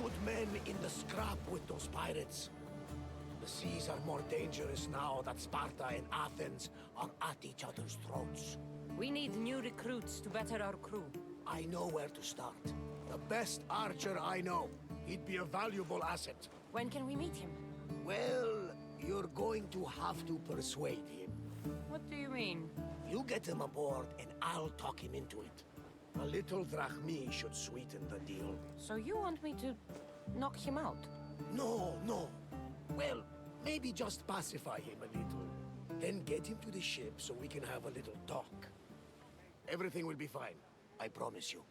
put men in the scrap with those pirates. The seas are more dangerous now that Sparta and Athens are at each other's throats. We need new recruits to better our crew. I know where to start. The best archer I know. He'd be a valuable asset. When can we meet him? Well, you're going to have to persuade him. What do you mean? You get him aboard and I'll talk him into it. A little drachmi should sweeten the deal. So you want me to knock him out? No, no. Well, maybe just pacify him a little. Then get him to the ship so we can have a little talk. Everything will be fine. I promise you.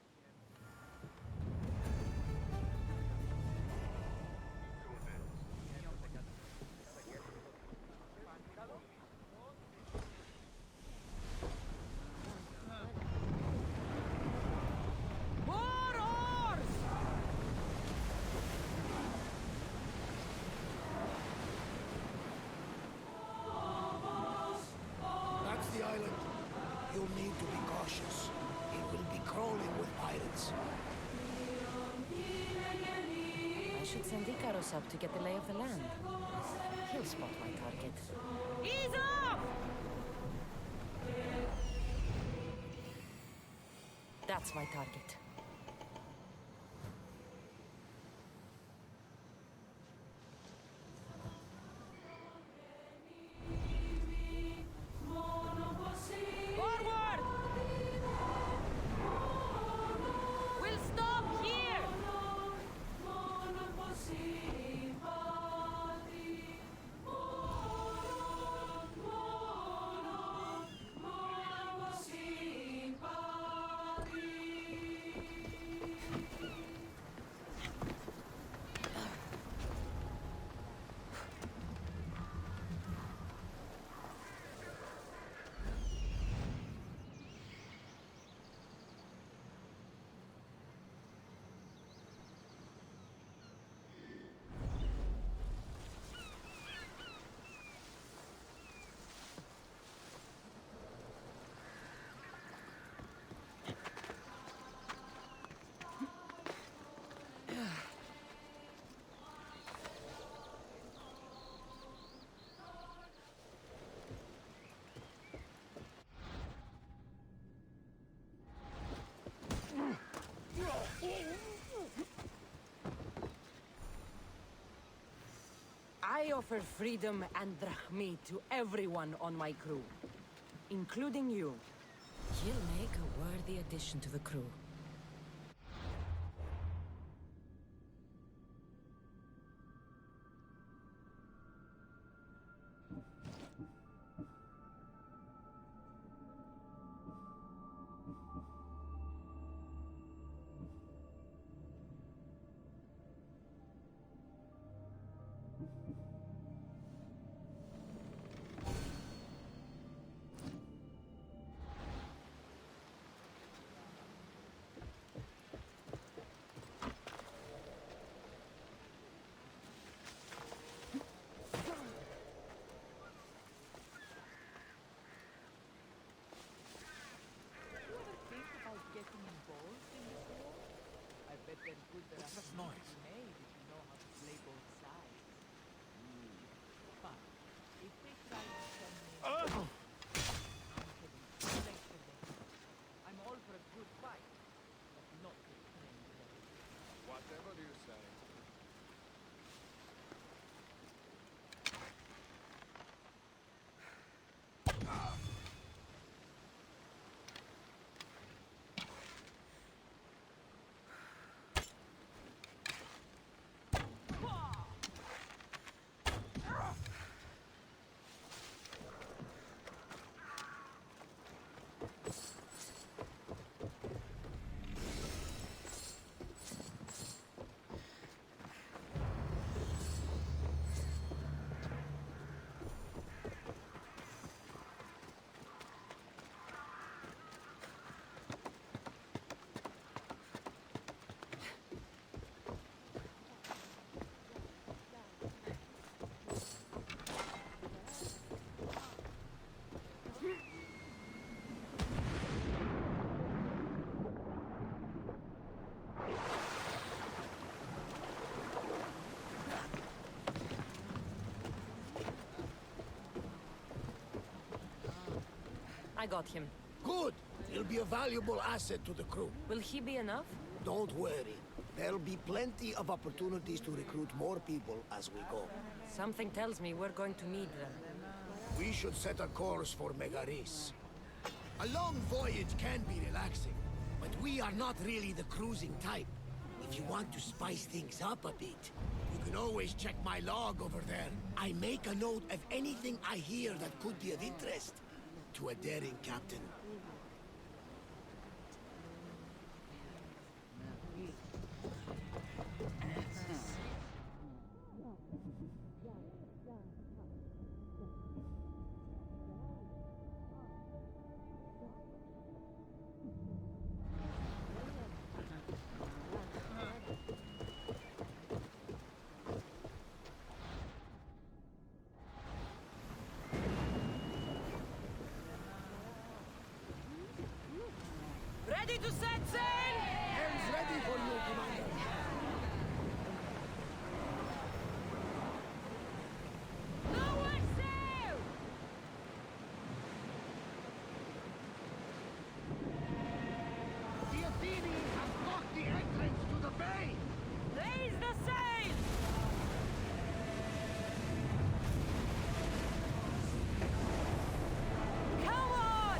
That's the island. You'll need to be cautious. It will be crawling with pirates. I should send Hyrkanos up to get the lay of the land. He'll spot my target. Ease off! That's my target. Forward! We'll stop here! I offer freedom and drachmi to everyone on my crew, including you. You'll make a worthy addition to the crew. I got him. Good. He'll be a valuable asset to the crew. Will he be enough? Don't worry. There'll be plenty of opportunities to recruit more people as we go. Something tells me we're going to need them. We should set a course for Megaris. A long voyage can be relaxing, but we are not really the cruising type. If you want to spice things up a bit, you can always check my log over there. I make a note of anything I hear that could be of interest to a daring captain. Ready to set sail! Hands ready for you, Commander. Lower sail! The Athenians have blocked the entrance to the bay! Raise the sail! Come on!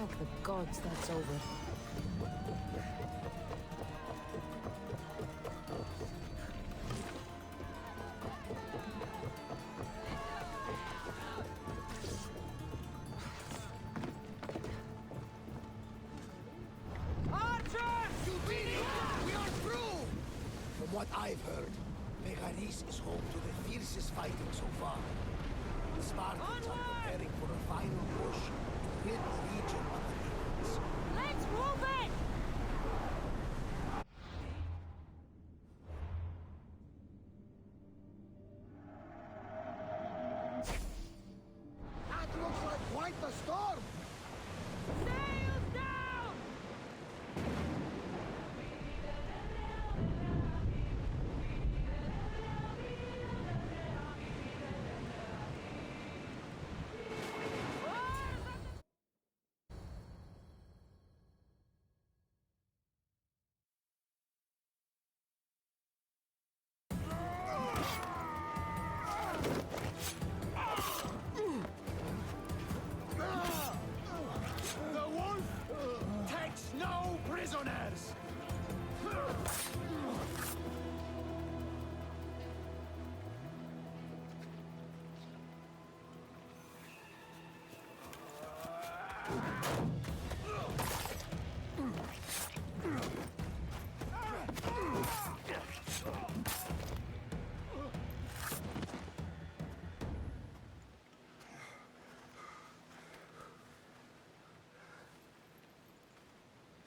Thank the gods that's over. We are through! From what I've heard, Megaris is home to the fiercest fighting so far. The Spartans are preparing for a final push to rid the region of the demons. Let's move it! That looks like quite the storm! Sails down! The wolf takes no prisoners!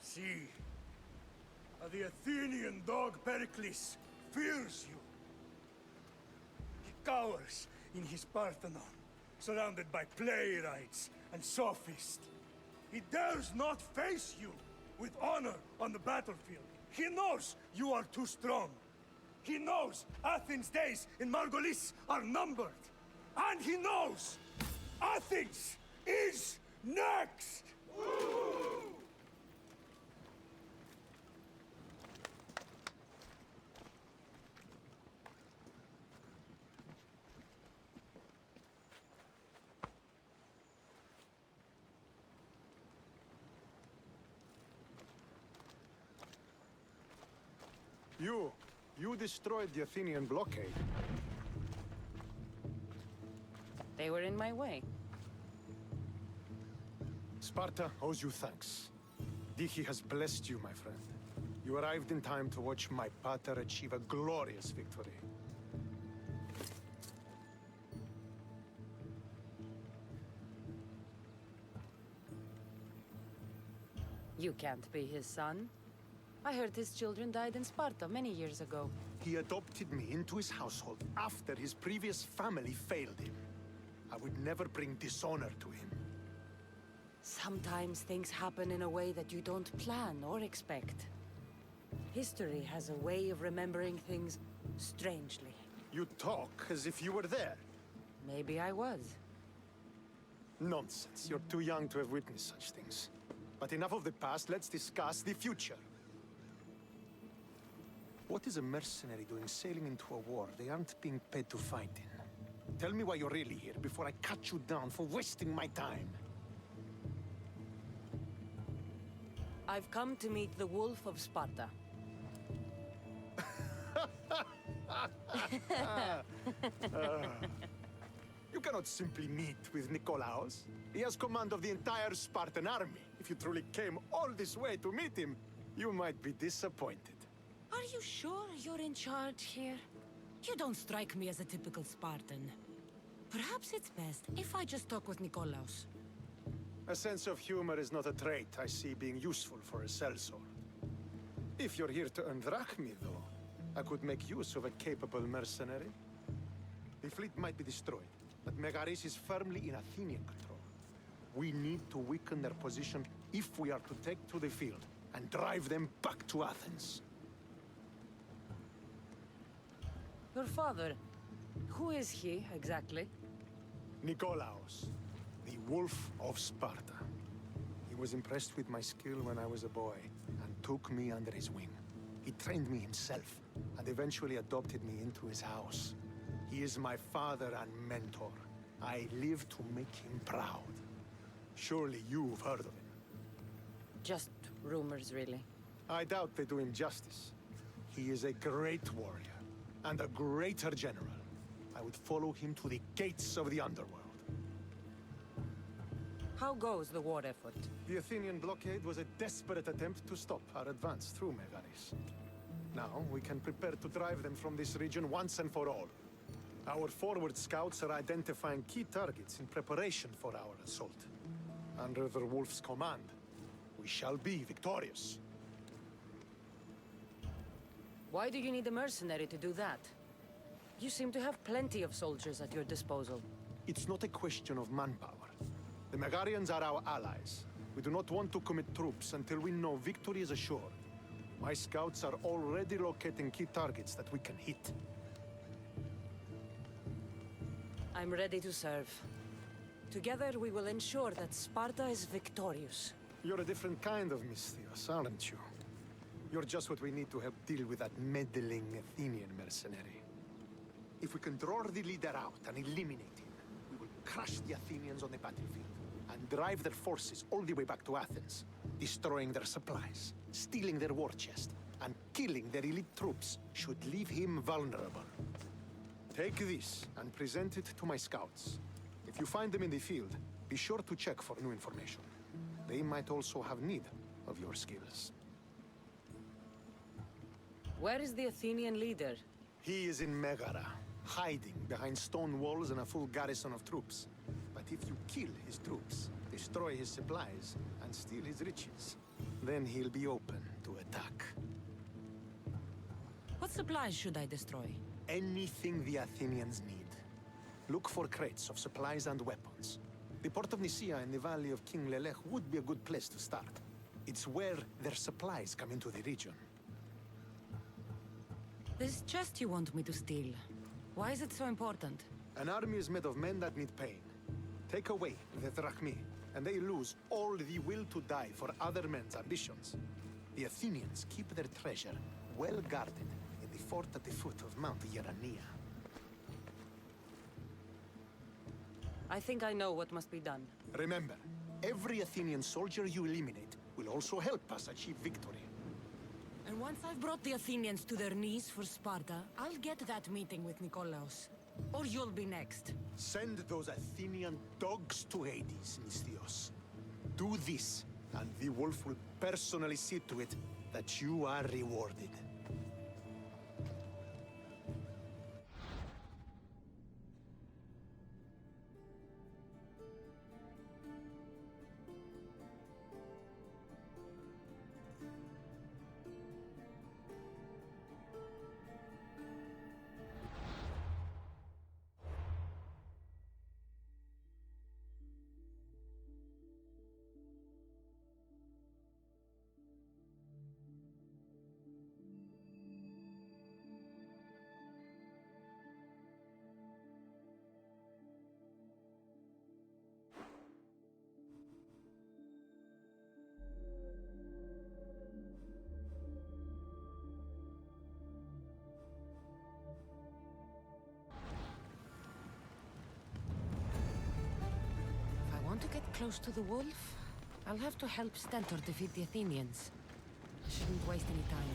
See, the Athenian dog Pericles fears you. He cowers in his Parthenon, surrounded by playwrights and sophists. He dares not face you with honor on the battlefield. He knows you are too strong. He knows Athens' days in Margolis are numbered. And he knows Athens is next! You destroyed the Athenian blockade. They were in my way. Sparta owes you thanks. Diki has blessed you, my friend. You arrived in time to watch my pater achieve a glorious victory. You can't be his son. I heard his children died in Sparta many years ago. He adopted me into his household after his previous family failed him. I would never bring dishonor to him. Sometimes things happen in a way that you don't plan or expect. History has a way of remembering things strangely. You talk as if you were there. Maybe I was. Nonsense. You're too young to have witnessed such things. But enough of the past, let's discuss the future. What is a mercenary doing sailing into a war they aren't being paid to fight in? Tell me why you're really here before I cut you down for wasting my time. I've come to meet the Wolf of Sparta. You cannot simply meet with Nikolaos. He has command of the entire Spartan army. If you truly came all this way to meet him, you might be disappointed. Are you sure you're in charge here? You don't strike me as a typical Spartan. Perhaps it's best if I just talk with Nikolaos. A sense of humor is not a trait I see being useful for a sellsword. If you're here to earn drachmi, though, I could make use of a capable mercenary. The fleet might be destroyed, but Megaris is firmly in Athenian control. We need to weaken their position if we are to take to the field and drive them back to Athens. Your father, who is he exactly? Nikolaos, the Wolf of Sparta. He was impressed with my skill when I was a boy and took me under his wing. He trained me himself and eventually adopted me into his house. He is my father and mentor. I live to make him proud. Surely you've heard of him. Just rumors, really. I doubt they do him justice. He is a great warrior, and a greater general. I would follow him to the gates of the underworld. How goes the war effort? The Athenian blockade was a desperate attempt to stop our advance through Megaris. Now, we can prepare to drive them from this region once and for all. Our forward scouts are identifying key targets in preparation for our assault. Under the Wolf's command, we shall be victorious. Why do you need a mercenary to do that? You seem to have plenty of soldiers at your disposal. It's not a question of manpower. The Megarians are our allies. We do not want to commit troops until we know victory is assured. My scouts are already locating key targets that we can hit. I'm ready to serve. Together we will ensure that Sparta is victorious. You're a different kind of Misthios, aren't you? You're just what we need to help deal with that meddling Athenian mercenary. If we can draw the leader out and eliminate him, we will crush the Athenians on the battlefield and drive their forces all the way back to Athens, destroying their supplies, stealing their war chest, and killing their elite troops should leave him vulnerable. Take this and present it to my scouts. If you find them in the field, be sure to check for new information. They might also have need of your skills. Where is the Athenian leader? He is in Megara, hiding behind stone walls and a full garrison of troops. But if you kill his troops, destroy his supplies, and steal his riches, then he'll be open to attack. What supplies should I destroy? Anything the Athenians need. Look for crates of supplies and weapons. The port of Nicaea in the valley of King Lelech would be a good place to start. It's where their supplies come into the region. This chest you want me to steal. Why is it so important? An army is made of men that need pain. Take away the drachmi, and they lose all the will to die for other men's ambitions. The Athenians keep their treasure well guarded in the fort at the foot of Mount Geraneia. I think I know what must be done. Remember, every Athenian soldier you eliminate will also help us achieve victory. And once I've brought the Athenians to their knees for Sparta, I'll get that meeting with Nikolaos. Or you'll be next. Send those Athenian dogs to Hades, Misthios. Do this, and the Wolf will personally see to it that you are rewarded. To get close to the wolf, I'll have to help Stentor defeat the Athenians. I shouldn't waste any time.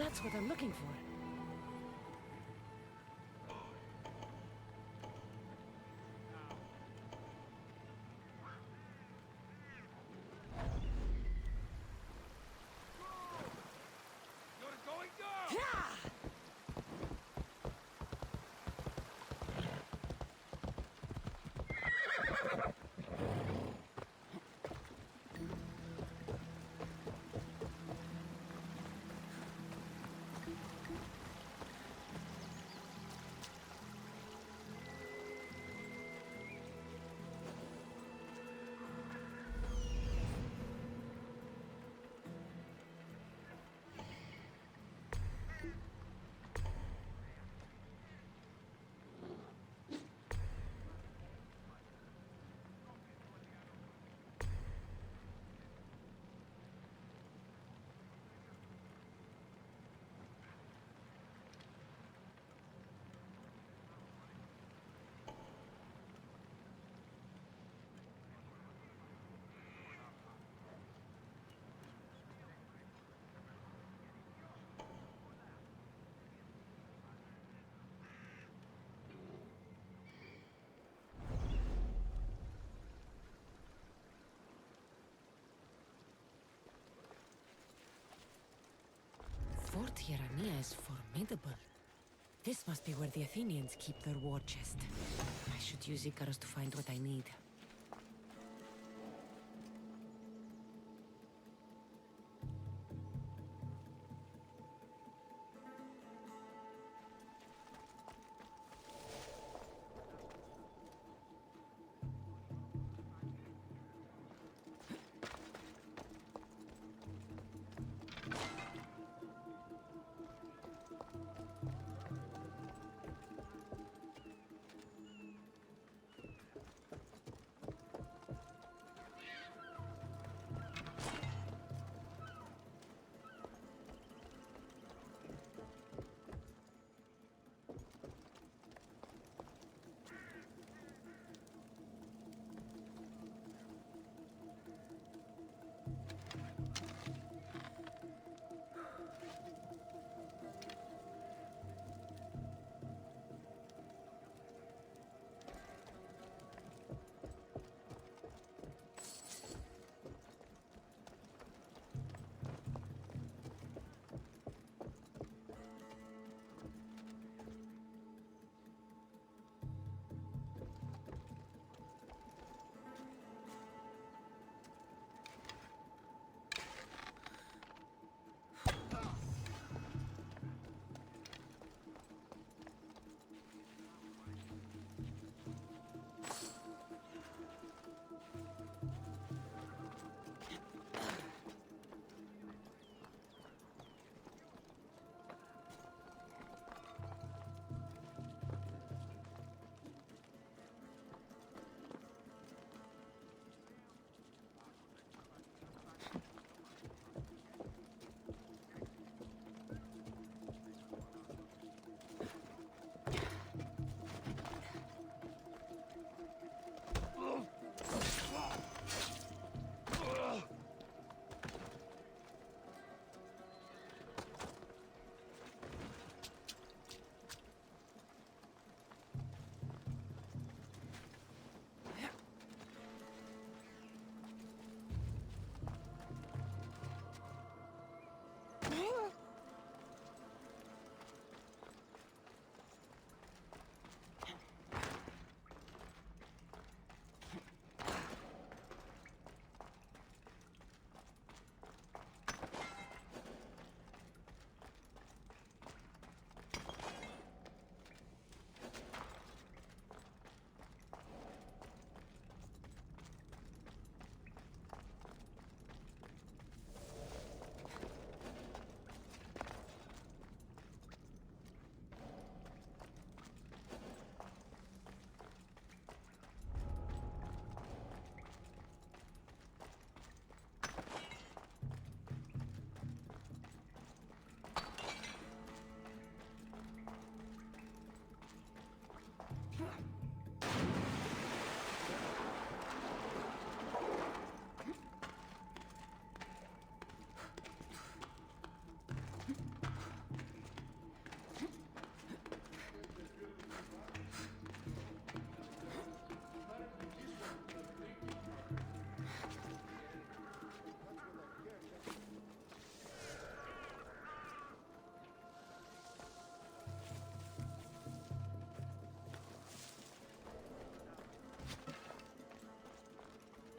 That's what I'm looking for. Fort Geraneia is formidable. This must be where the Athenians keep their war chest. I should use Hyrkanos to find what I need.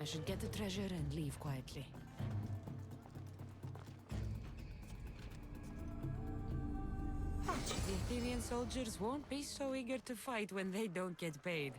should get the treasure and leave quietly. The Athenian soldiers won't be so eager to fight when they don't get paid.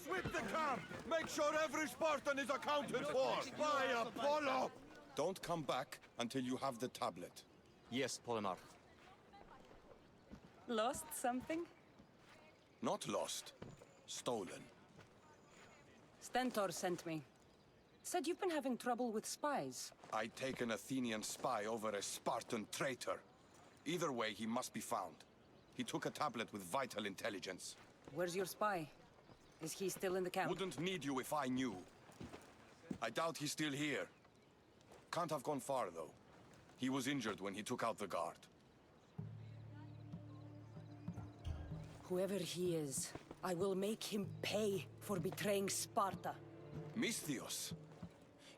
Sweep the camp! Make sure every Spartan is accounted for! By Apollo! Don't come back until you have the tablet. Yes, Polemarch. Lost something? Not lost. Stolen. Stentor sent me. Said you've been having trouble with spies. I take an Athenian spy over a Spartan traitor. Either way, he must be found. He took a tablet with vital intelligence. Where's your spy? Is he still in the camp? Wouldn't need you if I knew. I doubt he's still here. Can't have gone far, though. He was injured when he took out the guard. Whoever he is, I will make him pay for betraying Sparta. Misthios,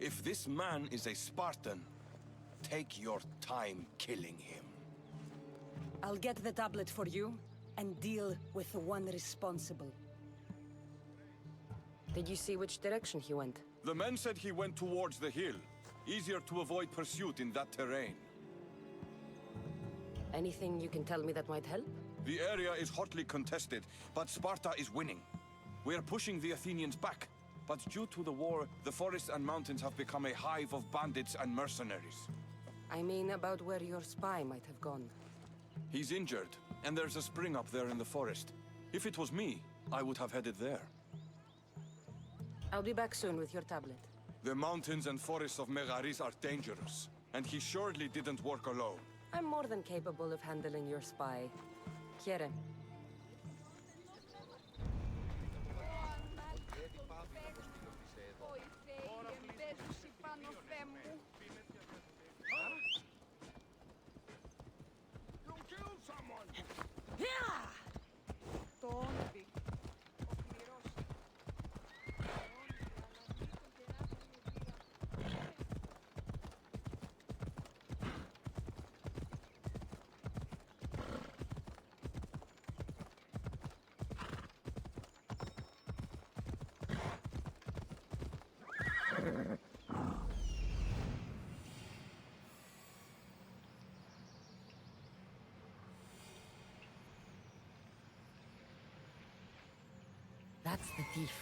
if this man is a Spartan, take your time killing him. I'll get the tablet for you, and deal with the one responsible. Did you see which direction he went? The men said he went towards the hill. Easier to avoid pursuit in that terrain. Anything you can tell me that might help? The area is hotly contested, but Sparta is winning. We are pushing the Athenians back. But due to the war, the forests and mountains have become a hive of bandits and mercenaries. I mean about where your spy might have gone. He's injured, and there's a spring up there in the forest. If it was me, I would have headed there. I'll be back soon with your tablet. The mountains and forests of Megaris are dangerous, and he surely didn't work alone. I'm more than capable of handling your spy. Chiere. That's the thief.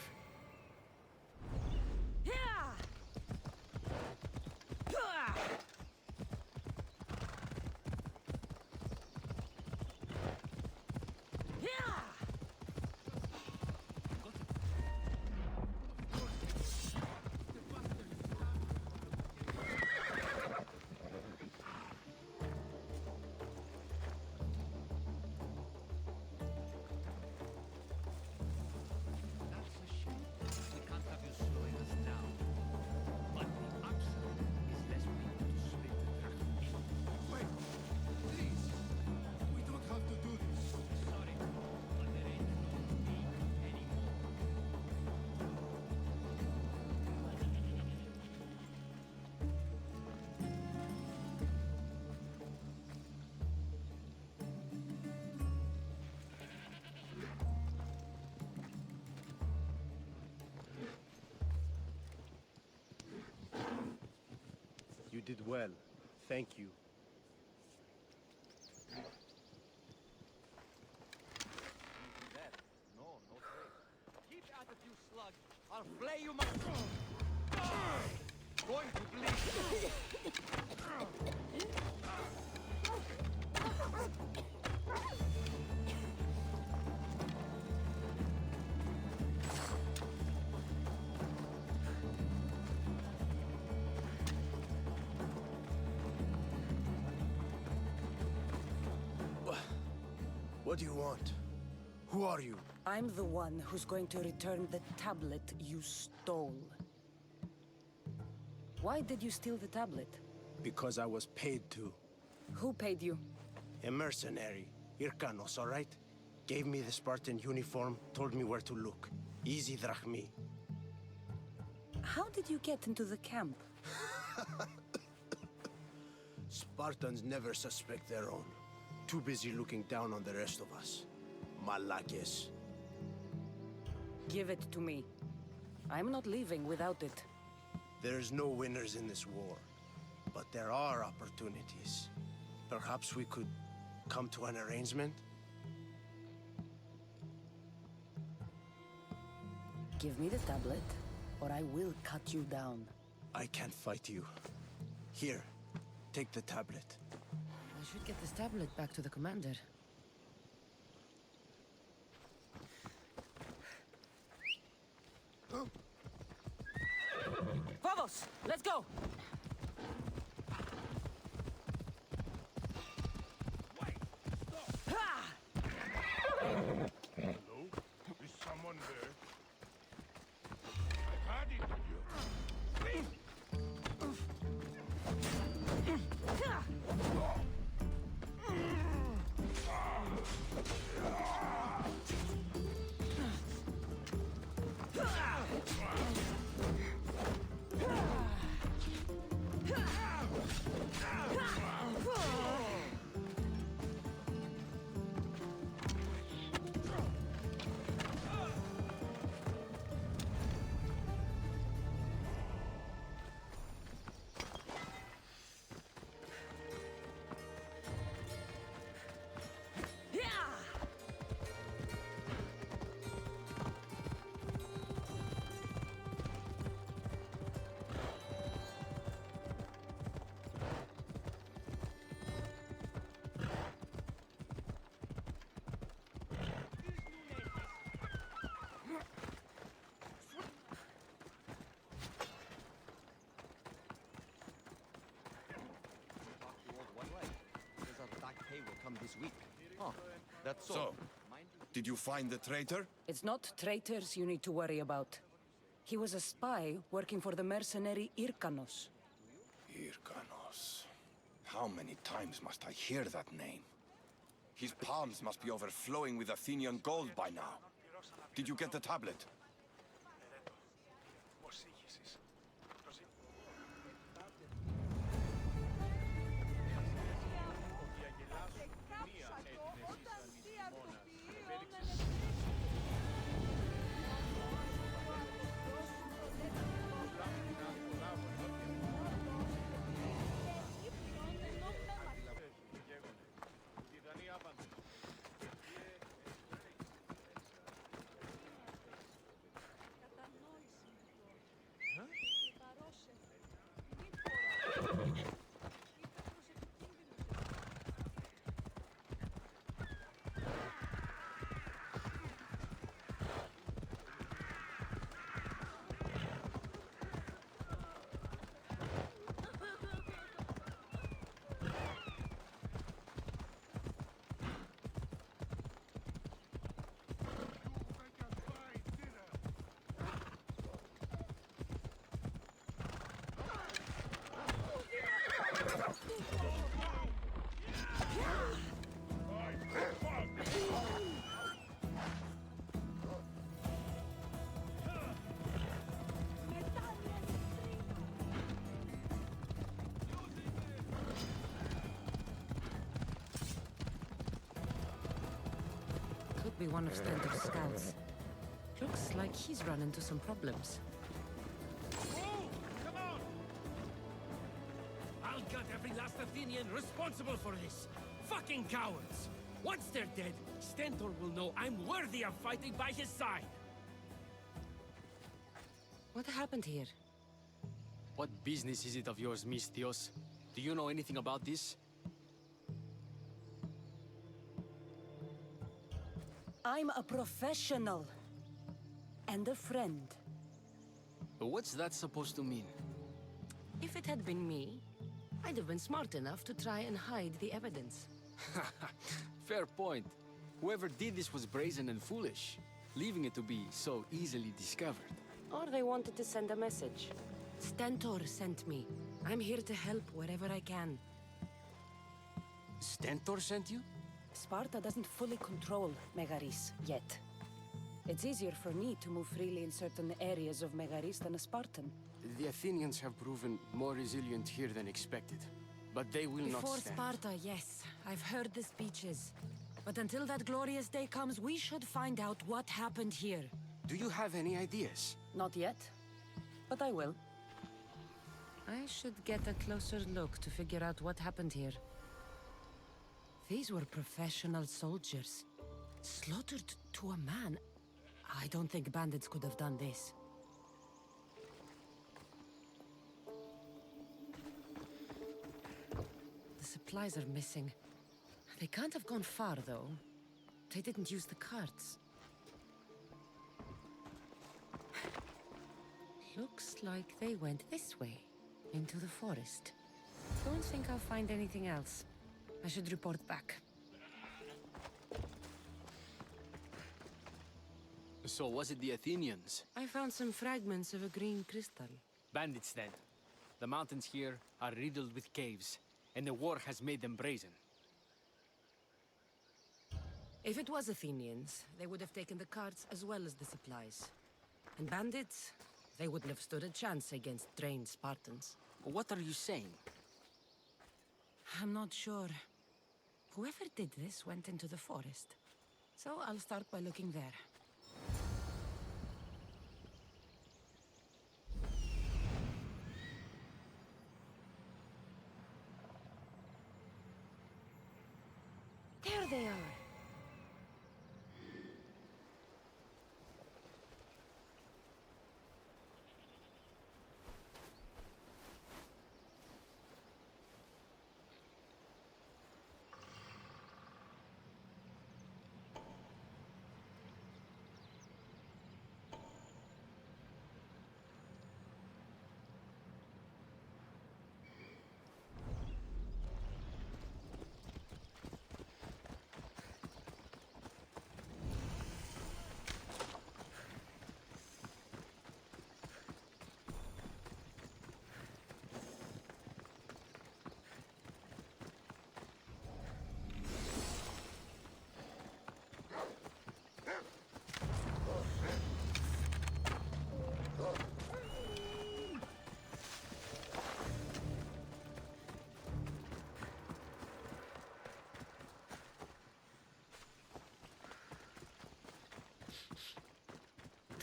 did well. Thank you. Keep at it, you slug! I'll flay you, my... Going to bleed! What do you want? Who are you? I'm the one who's going to return the tablet you stole. Why did you steal the tablet? Because I was paid to. Who paid you? A mercenary. Hyrkanos, all right? Gave me the Spartan uniform, told me where to look. Easy drachmi. How did you get into the camp? Spartans never suspect their own. Too busy looking down on the rest of us. Malakes. Give it to me. I'm not leaving without it. There's no winners in this war. But there are opportunities. Perhaps we could come to an arrangement? Give me the tablet, or I will cut you down. I can't fight you. Here, take the tablet. I should get this tablet back to the commander. Vamos! Let's go! Hello? Is someone there? I've had it with you. This week. Oh, that's So, did you find the traitor? It's not traitors you need to worry about. He was a spy working for the mercenary Hyrkanos. Hyrkanos. How many times must I hear that name? His palms must be overflowing with Athenian gold by now. Did you get the tablet? Could be one of Stentor's scouts. Looks like he's run into some problems. Athenian responsible for this. Fucking cowards! Once they're dead, Stentor will know I'm worthy of fighting by his side. What happened here? What business is it of yours, Mistios? Do you know anything about this? I'm a professional. And a friend. But what's that supposed to mean? If it had been me, I'd have been smart enough to try and hide the evidence. Fair point. Whoever did this was brazen and foolish, leaving it to be so easily discovered. Or they wanted to send a message. Stentor sent me. I'm here to help wherever I can. Stentor sent you? Sparta doesn't fully control Megaris yet. It's easier for me to move freely in certain areas of Megaris than a Spartan. The Athenians have proven more resilient here than expected. But they will not Before stand. Sparta, yes. I've heard the speeches. But until that glorious day comes, we should find out what happened here. Do you have any ideas? Not yet, but I will. I should get a closer look to figure out what happened here. These were professional soldiers. Slaughtered to a man. I don't think bandits could have done this. The supplies are missing. They can't have gone far, though. They didn't use the carts. Looks like they went this way, into the forest. Don't think I'll find anything else. I should report back. So was it the Athenians? I found some fragments of a green crystal. Bandits then. The mountains here are riddled with caves, and the war has made them brazen. If it was Athenians, they would have taken the carts as well as the supplies. And bandits, they wouldn't have stood a chance against trained Spartans. What are you saying? I'm not sure. Whoever did this went into the forest. So I'll start by looking there. There they are!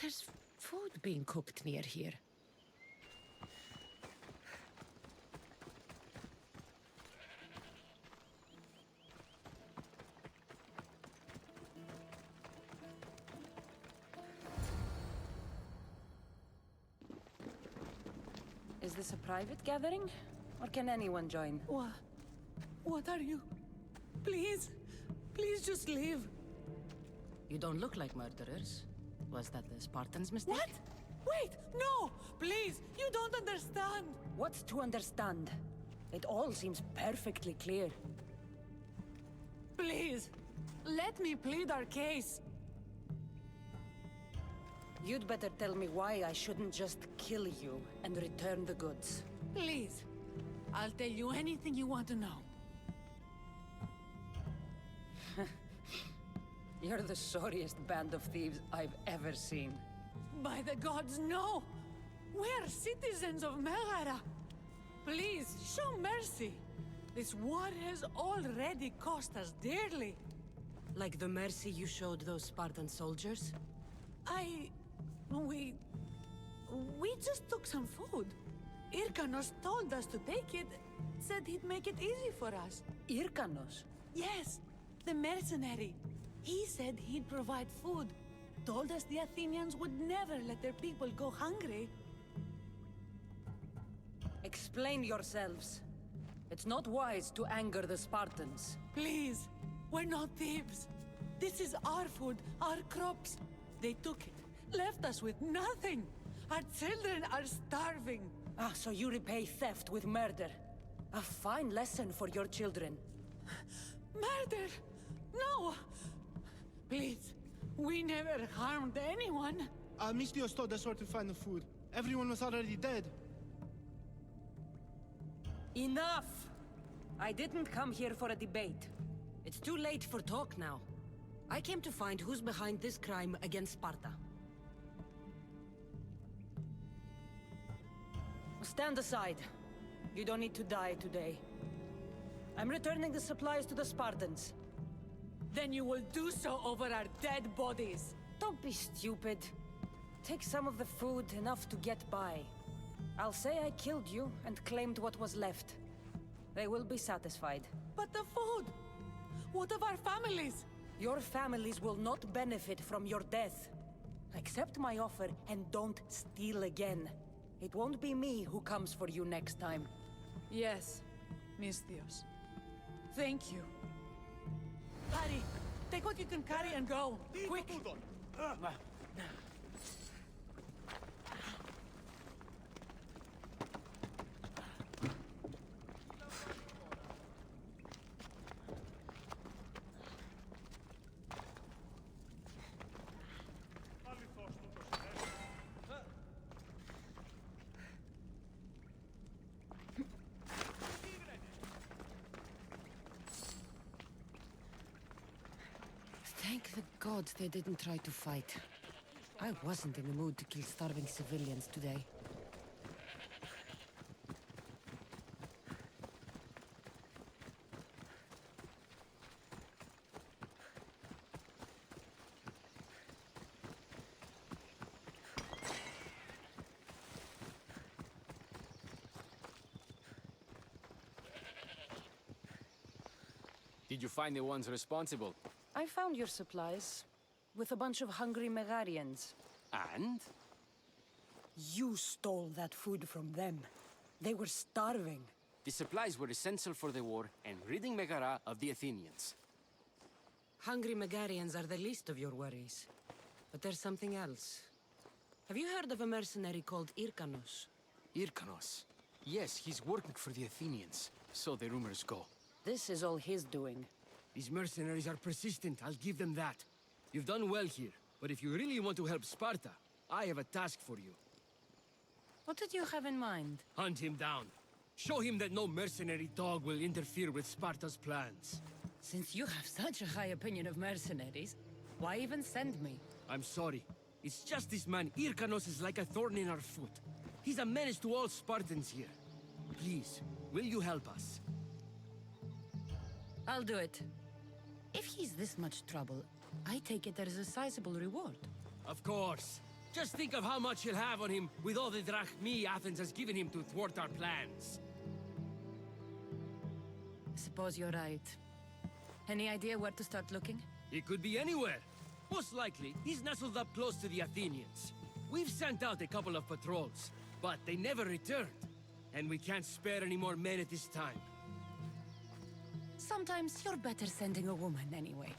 There's food being cooked near here. Is this a private gathering? Or can anyone join? What are you? Please! Please just leave! You don't look like murderers. Was that the Spartans' mistake? What? Wait! No! Please! You don't understand! What's to understand? It all seems perfectly clear. Please! Let me plead our case! You'd better tell me why I shouldn't just kill you and return the goods. Please! I'll tell you anything you want to know. You're the sorriest band of thieves I've ever seen. By the gods, no! We're citizens of Megara! Please, show mercy! This war has already cost us dearly. Like the mercy you showed those Spartan soldiers? We just took some food. Hyrkanos told us to take it, Said he'd make it easy for us. Hyrkanos? Yes, the mercenary. He said he'd provide food. Told us the Athenians would never let their people go hungry. Explain yourselves. It's not wise to anger the Spartans. Please, we're not thieves. This is our food, our crops. They took it, left us with nothing. Our children are starving. Ah, so you repay theft with murder. A fine lesson for your children. Murder? No! Please, we never harmed anyone. Mistios told us where to find the food. Everyone was already dead. Enough! I didn't come here for a debate. It's too late for talk now. I came to find who's behind this crime against Sparta. Stand aside. You don't need to die today. I'm returning the supplies to the Spartans. Then you will do so over our dead bodies. Don't be stupid. Take some of the food, enough to get by. I'll say I killed you and claimed what was left. They will be satisfied. But the food! What of our families? Your families will not benefit from your death. Accept my offer and don't steal again. It won't be me who comes for you next time. Yes, Mistios. Thank you. Laddie, take what you can carry and go. Quick! Thank the gods they didn't try to fight. I wasn't in the mood to kill starving civilians today. Did you find the ones responsible? I found your supplies, with a bunch of hungry Megarians. And? You stole that food from them. They were starving. The supplies were essential for the war and ridding Megara of the Athenians. Hungry Megarians are the least of your worries. But there's something else. Have you heard of a mercenary called Hyrkanos? Hyrkanos? Yes, he's working for the Athenians, so the rumors go. This is all his doing. These mercenaries are persistent, I'll give them that. You've done well here, but if you really want to help Sparta, I have a task for you. What did you have in mind? Hunt him down. Show him that no mercenary dog will interfere with Sparta's plans. Since you have such a high opinion of mercenaries, why even send me? I'm sorry. It's just this man, Hyrkanos, is like a thorn in our foot. He's a menace to all Spartans here. Please, will you help us? I'll do it. If he's this much trouble, I take it there is a sizable reward. Of course. Just think of how much he'll have on him with all the drachmi Athens has given him to thwart our plans. I suppose you're right. Any idea where to start looking? He could be anywhere. Most likely, he's nestled up close to the Athenians. We've sent out a couple of patrols, but they never returned. And we can't spare any more men at this time. Sometimes you're better sending a woman anyway.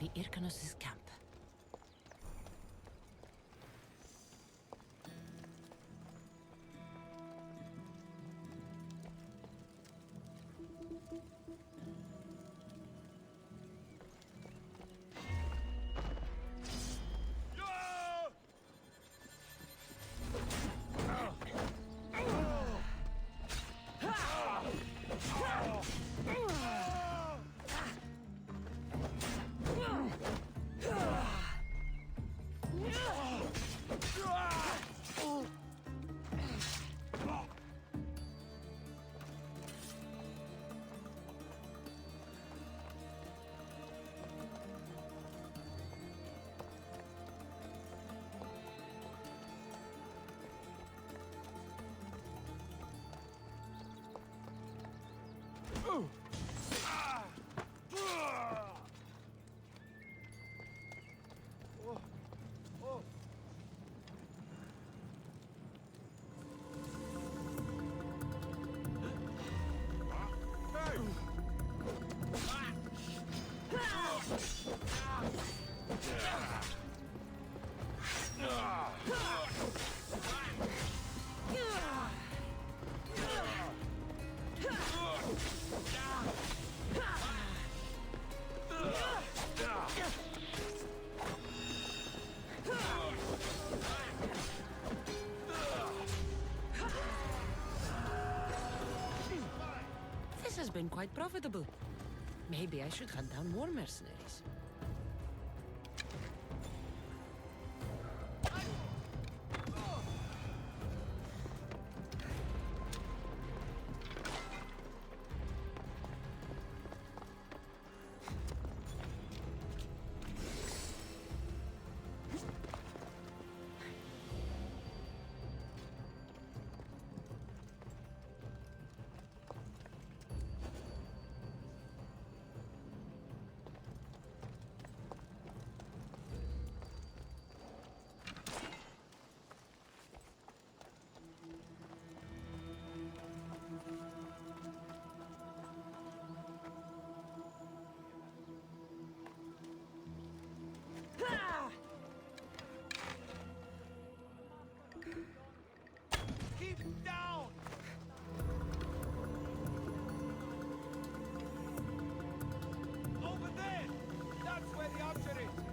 be Hyrkanos' camp. This has been quite profitable. Maybe I should hunt down more mercenaries. Keep down! Over there! That's where the archer is!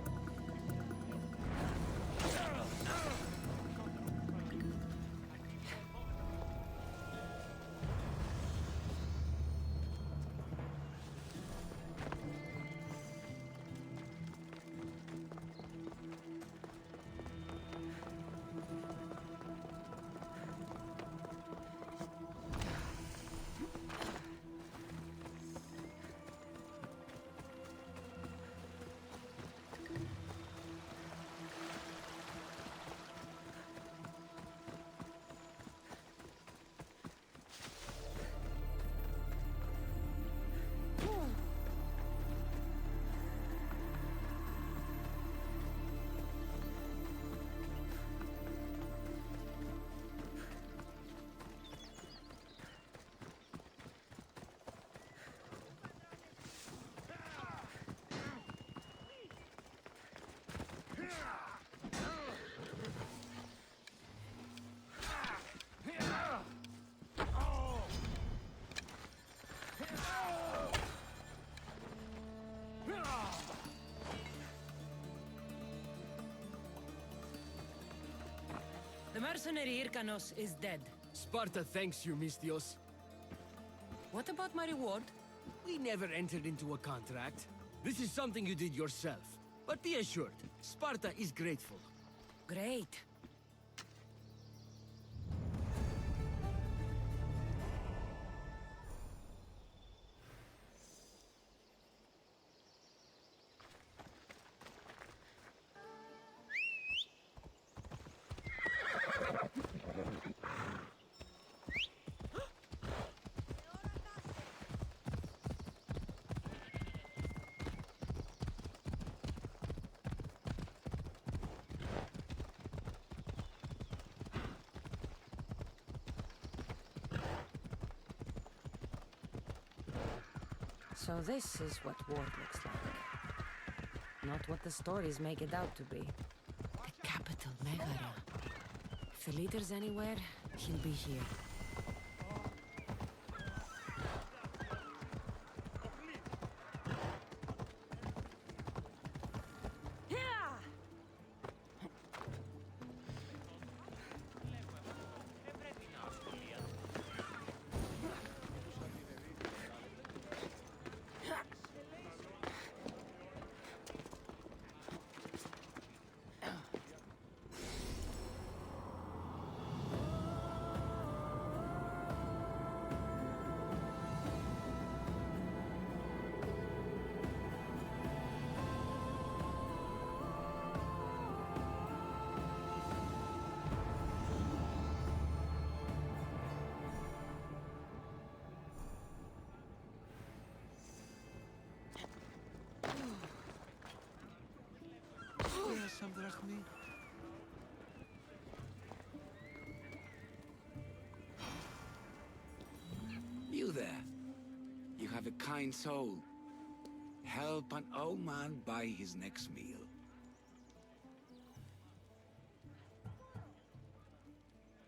The mercenary Hyrkanos is dead. Sparta thanks you, Mystios. What about my reward? We never entered into a contract. This is something you did yourself. But be assured, Sparta is grateful. Great. So this is what war looks like. not what the stories make it out to be. The capital, Megara. If the leader's anywhere, he'll be here. You there. You have a kind soul. Help an old man buy his next meal.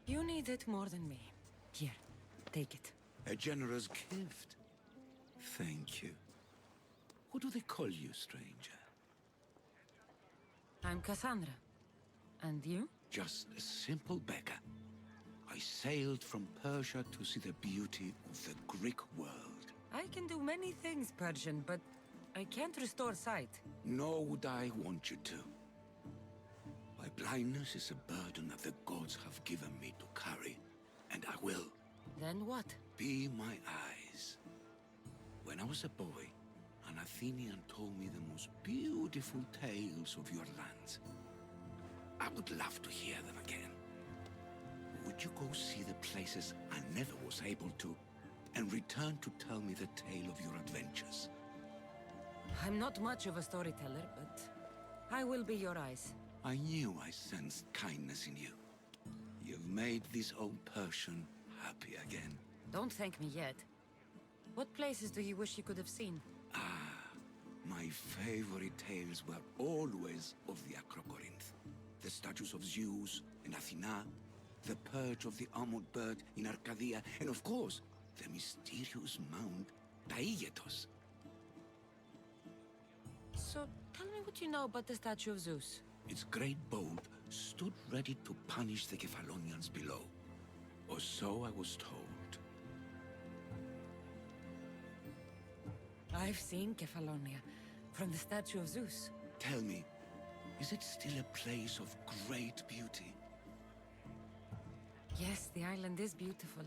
You need it more than me. Here, take it. A generous gift. Thank you. What do they call you, stranger? I'm Cassandra. And you? Just a simple beggar. I sailed from Persia to see the beauty of the Greek world. I can do many things, Persian, but I can't restore sight. Nor would I want you to. My blindness is a burden that the gods have given me to carry, and I will. Then what? Be my eyes. When I was a boy, an Athenian told me the most beautiful tales of your lands. I would love to hear them again. Would you go see the places I never was able to, and return to tell me the tale of your adventures? I'm not much of a storyteller, but I will be your eyes. I knew I sensed kindness in you. You've made this old Persian happy again. Don't thank me yet. What places do you wish you could have seen? My favorite tales were always of the Acrocorinth. The statues of Zeus and Athena, the perch of the armored bird in Arcadia, and of course, the mysterious mound Taigetos. So, tell me what you know about the statue of Zeus. Its great bolt stood ready to punish the Kephalonians below. Or so I was told. I've seen Kephallonia, from the statue of Zeus. Tell me, is it still a place of great beauty? Yes, the island is beautiful.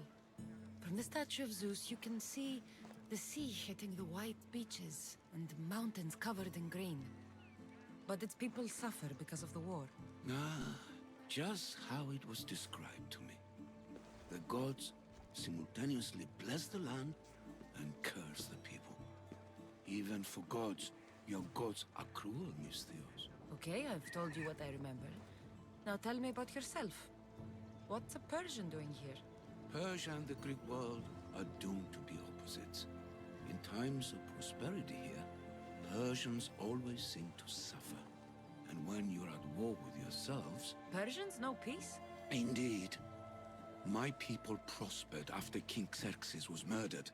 From the statue of Zeus, you can see the sea hitting the white beaches and mountains covered in green. But its people suffer because of the war. Just how it was described to me. The gods simultaneously bless the land and curse the people. Even for gods, your gods are cruel, Misthios. Okay, I've told you what I remember. Now tell me about yourself. What's a Persian doing here? Persia and the Greek world are doomed to be opposites. In times of prosperity here, Persians always seem to suffer. And when you're at war with yourselves... Persians know peace? Indeed. My people prospered after King Xerxes was murdered.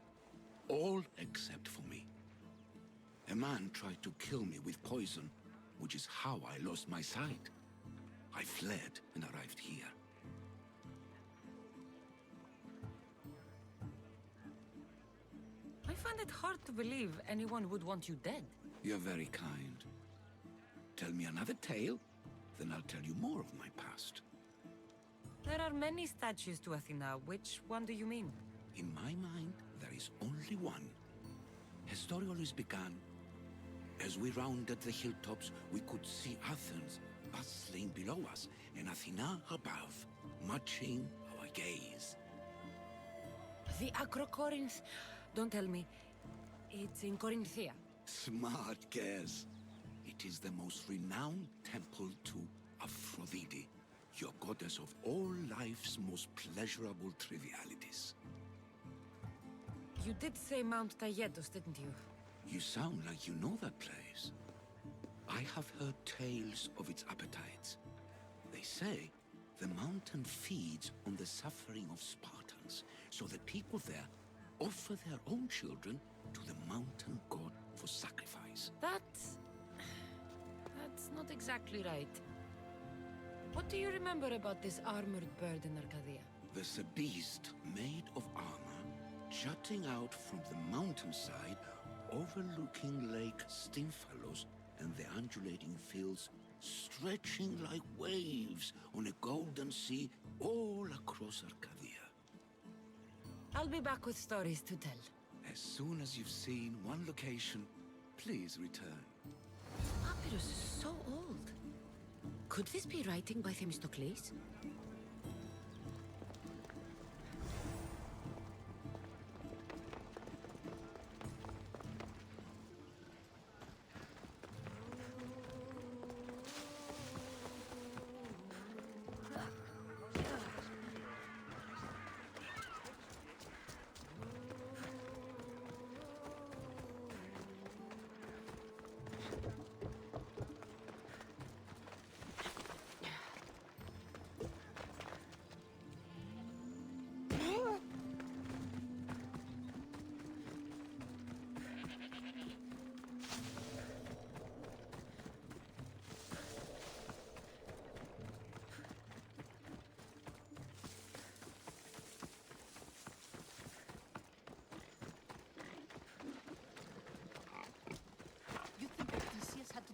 All except for me. A man tried to kill me with poison, which is how I lost my sight. I fled and arrived here. I find it hard to believe anyone would want you dead. You're very kind. Tell me another tale, then I'll tell you more of my past. There are many statues to Athena. Which one do you mean? In my mind, there is only one. Her story always began. As we rounded the hilltops, we could see Athens bustling below us, and Athena above, matching our gaze. The Acrocorinth. Don't tell me. It's in Corinthia. Smart guess. It is the most renowned temple to Aphrodite, your goddess of all life's most pleasurable trivialities. You did say Mount Taygetos, didn't you? You sound like you know that place. I have heard tales of its appetites. They say the mountain feeds on the suffering of Spartans, so that people there offer their own children to the mountain god for sacrifice. That's not exactly right. What do you remember about this armored bird in Arcadia? There's a beast made of armor, jutting out from the mountainside, overlooking Lake Stymphalos and the undulating fields, stretching like waves on a golden sea all across Arcadia. I'll be back with stories to tell. As soon as you've seen one location, please return. Papyrus is so old. Could this be writing by Themistocles?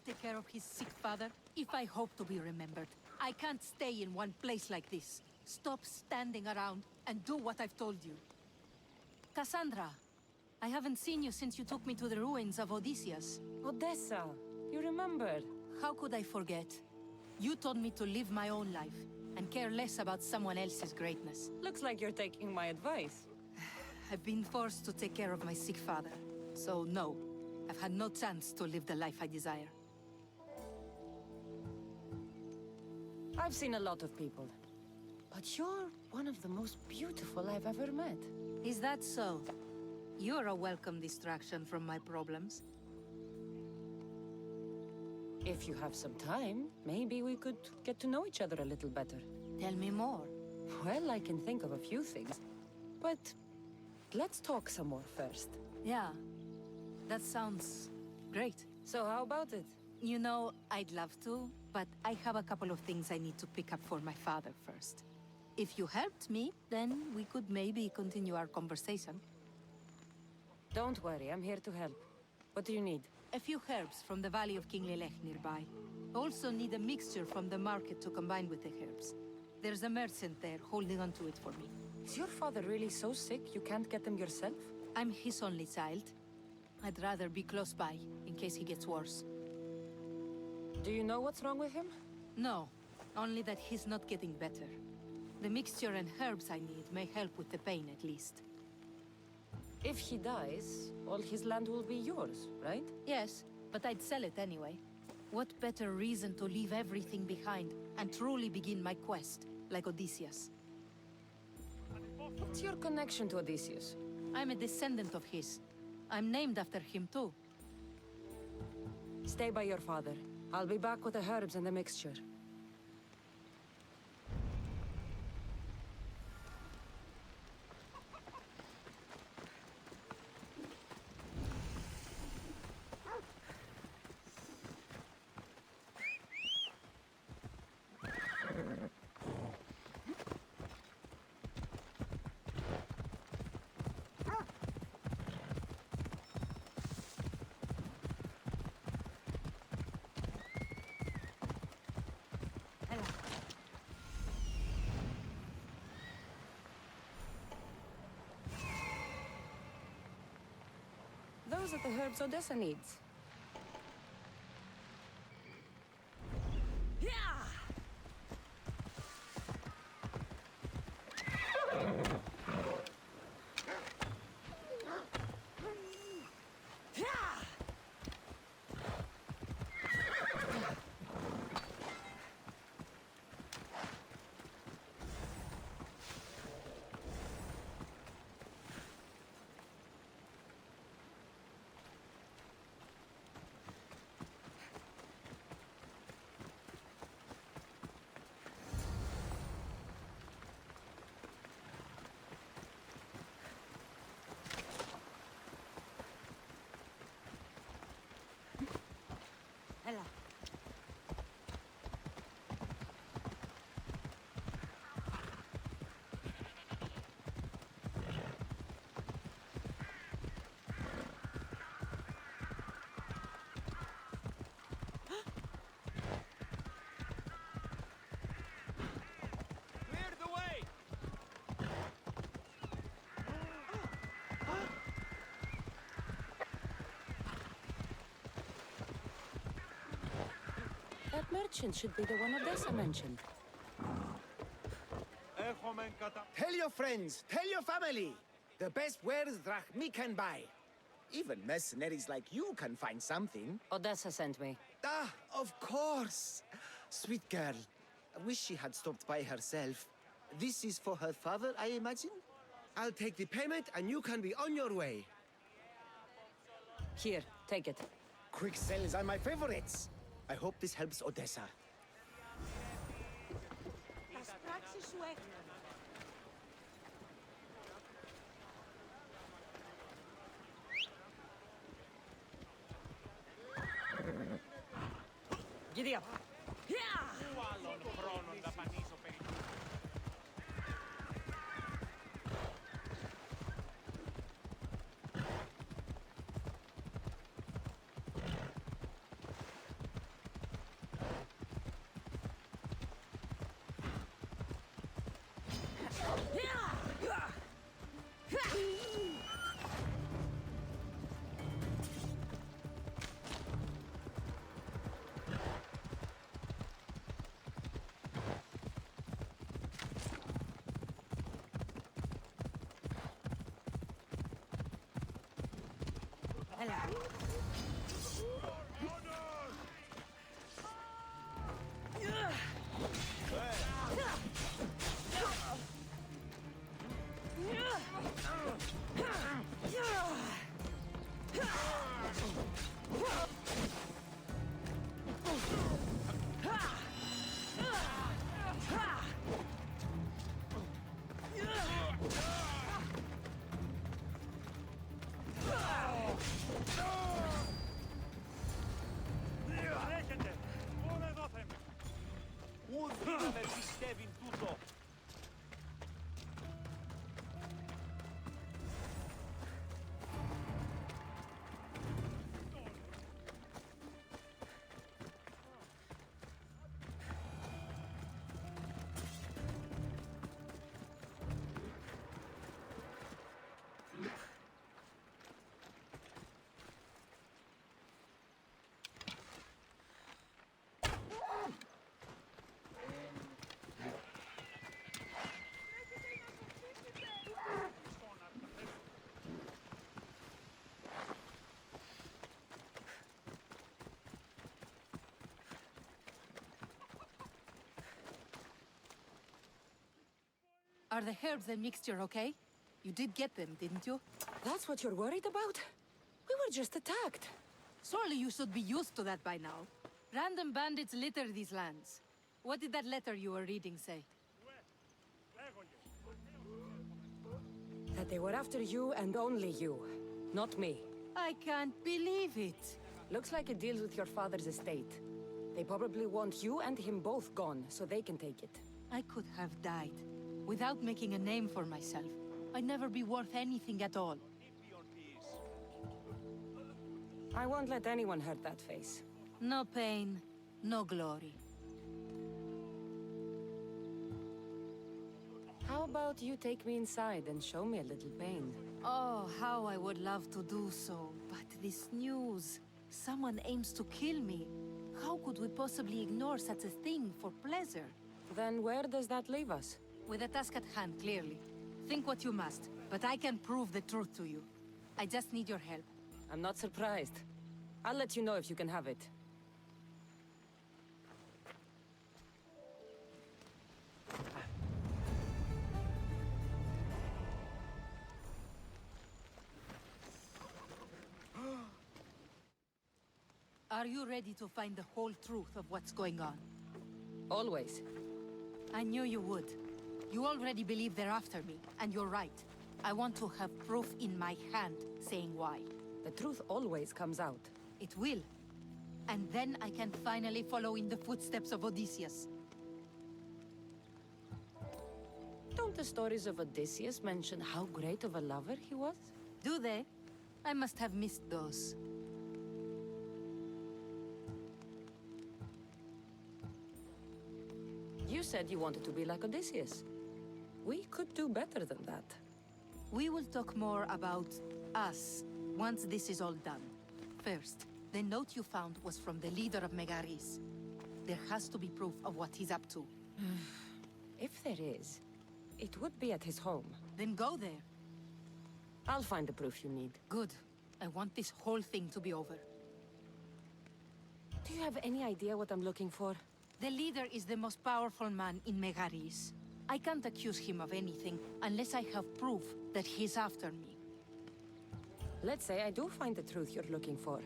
Take care of his sick father, if I hope to be remembered. I can't stay in one place like this. Stop standing around and do what I've told you. Cassandra, I haven't seen you since you took me to the ruins of Odysseus. Odessa, you remembered? How could I forget? You told me to live my own life and care less about someone else's greatness. Looks like you're taking my advice. I've been forced to take care of my sick father. So no, I've had no chance to live the life I desire. I've seen a lot of people, but you're one of the most beautiful I've ever met. Is that so? You're a welcome distraction from my problems. If you have some time, maybe we could get to know each other a little better. Tell me more. Well, I can think of a few things, but let's talk some more first. Yeah, that sounds great. So how about it? You know, I'd love to, but I have a couple of things I need to pick up for my father first. If you helped me, then we could maybe continue our conversation. Don't worry, I'm here to help. What do you need? A few herbs from the Valley of King Lelech nearby. Also need a mixture from the market to combine with the herbs. There's a merchant there holding on to it for me. Is your father really so sick you can't get them yourself? I'm his only child. I'd rather be close by, in case he gets worse. Do you know what's wrong with him? No, only that he's not getting better. The mixture and herbs I need may help with the pain at least. If he dies, all his land will be yours, right? Yes, but I'd sell it anyway. What better reason to leave everything behind and truly begin my quest, like Odysseus? What's your connection to Odysseus? I'm a descendant of his. I'm named after him too. Stay by your father. I'll be back with the herbs and the mixture. Those are the herbs Odessa needs. merchant should be the one Odessa mentioned. Tell your friends, tell your family. The best wares drachmi can buy. Even mercenaries like you can find something. Odessa sent me. Ah, of course. Sweet girl. I wish she had stopped by herself. This is for her father, I imagine? I'll take the payment and you can be on your way. Here, take it. Quick sales are my favorites. I hope this helps Odessa. Giddy up. Are the herbs and mixture okay? You did get them, didn't you? That's what you're worried about? We were just attacked. Surely you should be used to that by now. Random bandits litter these lands. What did that letter you were reading say? That they were after you and only you. Not me. I can't believe it. Looks like it deals with your father's estate. They probably want you and him both gone, so they can take it. I could have died. Without making a name for myself. I'd never be worth anything at all. I won't let anyone hurt that face. No pain, no glory. How about you take me inside and show me a little pain? Oh, how I would love to do so. But this news... Someone aims to kill me. How could we possibly ignore such a thing for pleasure? Then where does that leave us? With a task at hand, clearly. Think what you must, but I can prove the truth to you. I just need your help. I'm not surprised. I'll let you know if you can have it. Are you ready to find the whole truth of what's going on? Always. I knew you would. You already believe they're after me, and you're right. I want to have proof in my hand saying why. The truth always comes out. It will. And then I can finally follow in the footsteps of Odysseus. Don't the stories of Odysseus mention how great of a lover he was? Do they? I must have missed those. You said you wanted to be like Odysseus. We could do better than that. We will talk more about us once this is all done. First, the note you found was from the leader of Megaris. There has to be proof of what he's up to. If there is, it would be at his home. Then go there. I'll find the proof you need. Good. I want this whole thing to be over. Do you have any idea what I'm looking for? The leader is the most powerful man in Megaris. I can't accuse him of anything unless I have proof that he's after me. Let's say I do find the truth you're looking for.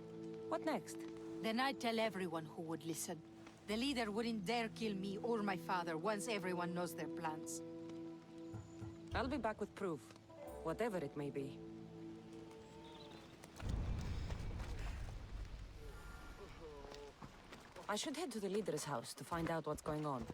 What next? Then I'd tell everyone who would listen. The leader wouldn't dare kill me or my father once everyone knows their plans. I'll be back with proof, whatever it may be. I should head to the leader's house to find out what's going on.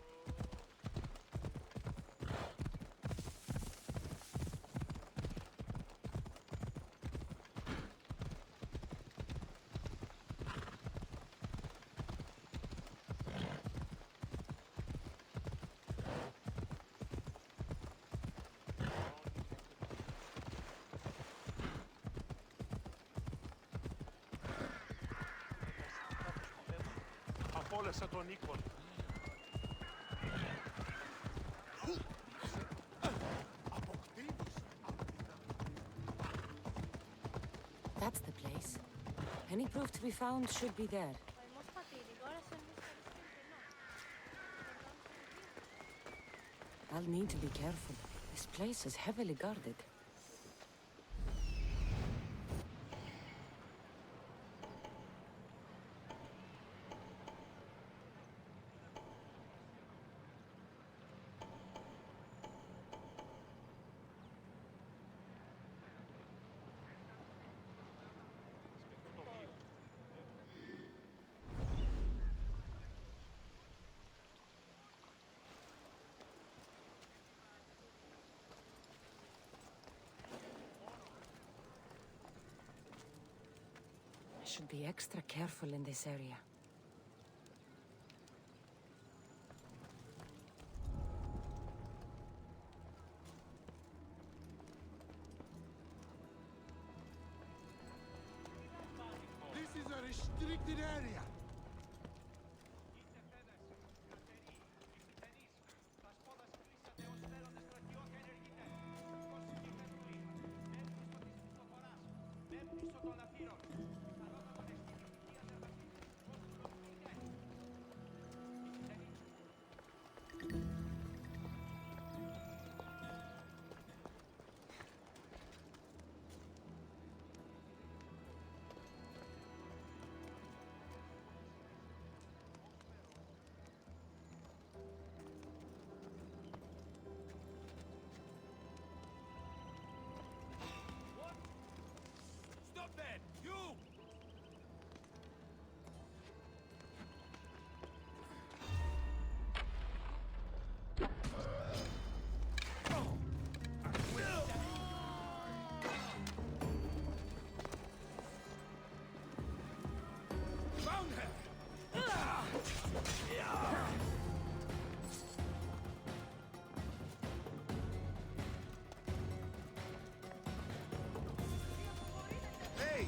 That's the place. Any proof to be found should be there. I'll need to be careful. This place is heavily guarded. I should be extra careful in this area. This is a restricted area. Stop that! You! Found her! Hey!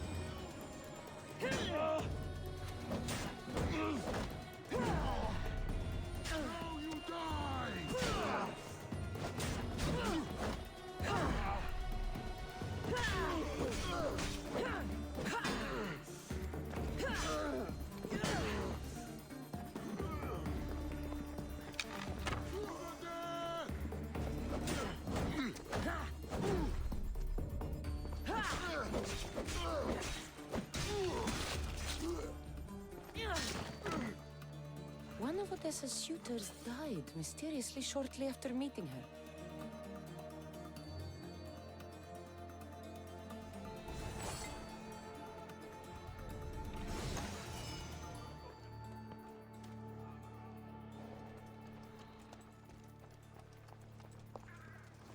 Now you die! One of Odessa's suitors died mysteriously shortly after meeting her.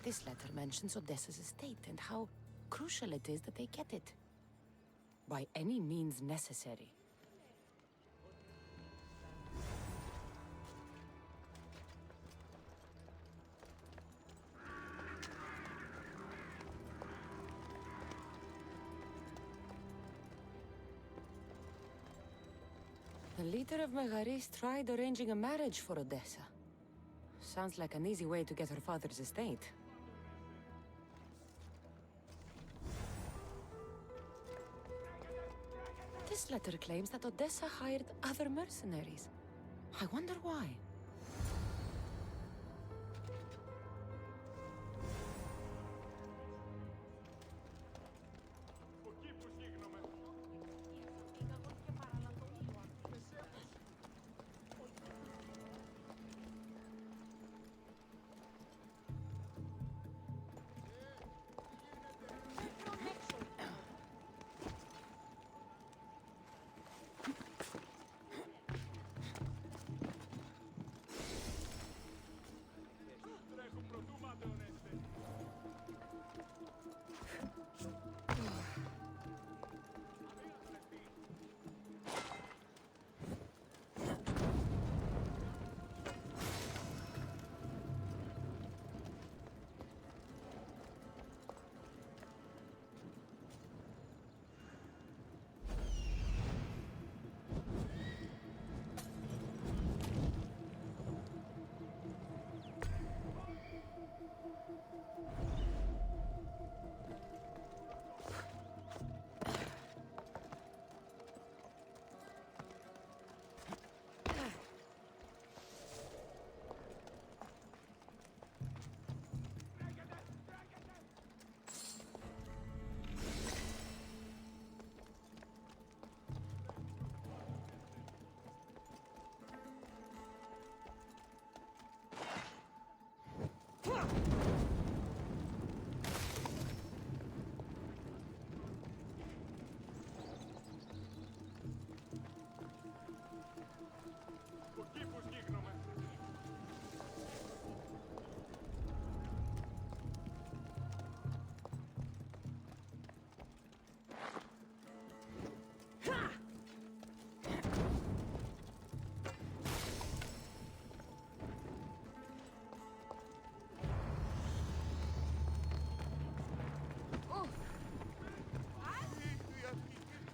This letter mentions Odessa's estate and how crucial it is that they get it. By any means necessary. The leader of Megaris tried arranging a marriage for Odessa. Sounds like an easy way to get her father's estate. This letter claims that Odessa hired other mercenaries. I wonder why.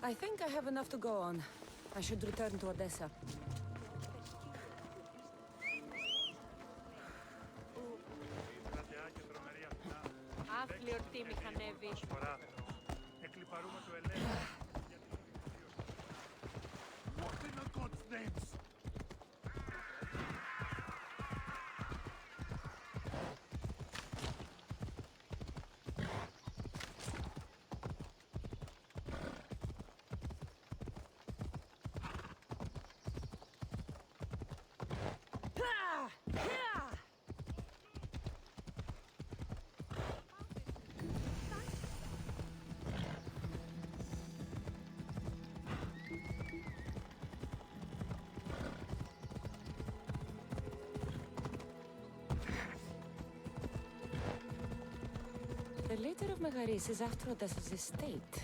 I think I have enough to go on. I should return to Odessa. Άθλιορτη μηχανεύει. What in the God's names? The leader of Megaris is after Odessa's estate,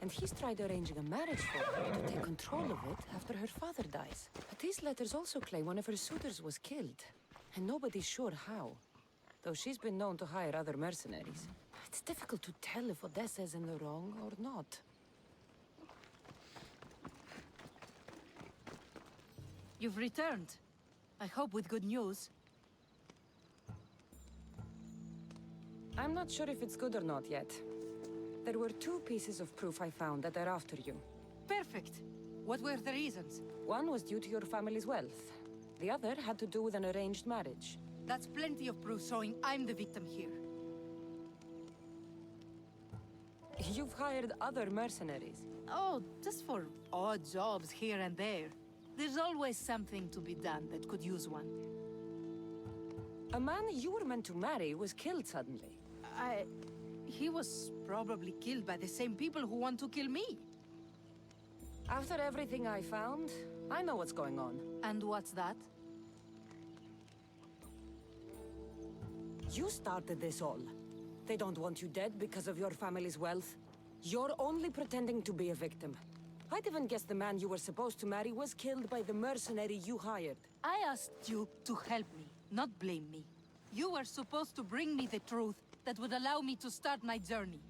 and he's tried arranging a marriage for her to take control of it after her father dies. But these letters also claim one of her suitors was killed, and nobody's sure how, though she's been known to hire other mercenaries. It's difficult to tell if Odessa is in the wrong or not. You've returned. I hope with good news. I'm not sure if it's good or not yet. There were two pieces of proof I found that are after you. Perfect. What were the reasons? One was due to your family's wealth. The other had to do with an arranged marriage. That's plenty of proof showing I'm the victim here. You've hired other mercenaries. Oh, just for odd jobs here and there. There's always something to be done that could use one. A man you were meant to marry was killed suddenly. He was probably killed by the same people who want to kill me. After everything I found, I know what's going on. And what's that? You started this all. They don't want you dead because of your family's wealth. You're only pretending to be a victim. I'd even guess the man you were supposed to marry was killed by the mercenary you hired. I asked you to help me, not blame me. You were supposed to bring me the truth that would allow me to start my journey.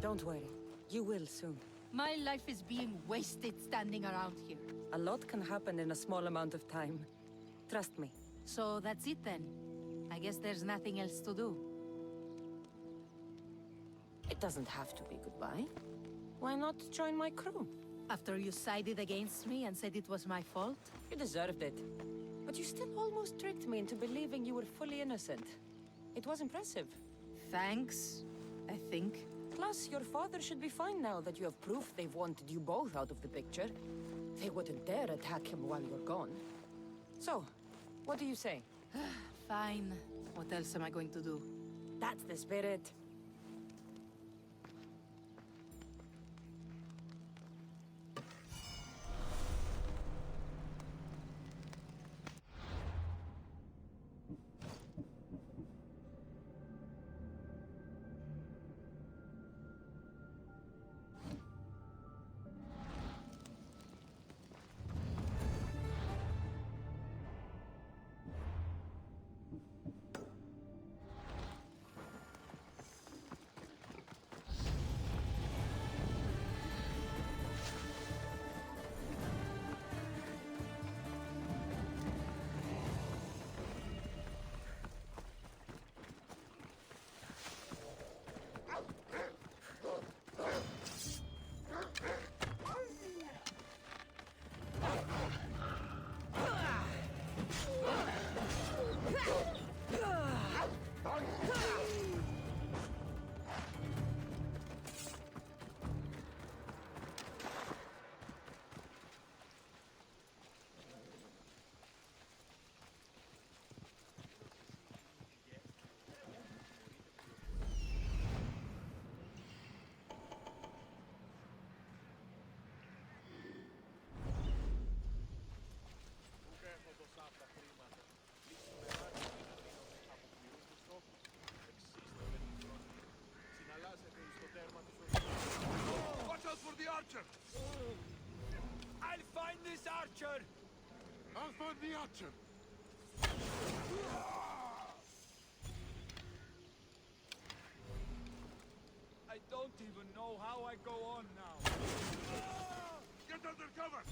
Don't worry. You will soon. My life is being wasted standing around here. A lot can happen in a small amount of time. Trust me. So that's it then. I guess there's nothing else to do. It doesn't have to be goodbye. Why not join my crew? After you sided against me and said it was my fault? You deserved it. But you still almost tricked me into believing you were fully innocent. It was impressive. Thanks, I think. Plus, your father should be fine now that you have proof they've wanted you both out of the picture. They wouldn't dare attack him while you're gone. So, what do you say? Fine. What else am I going to do? That's the spirit. Watch out for the archer! I'll find this archer! I'll find the archer! I don't even know how I go on now. Get under cover!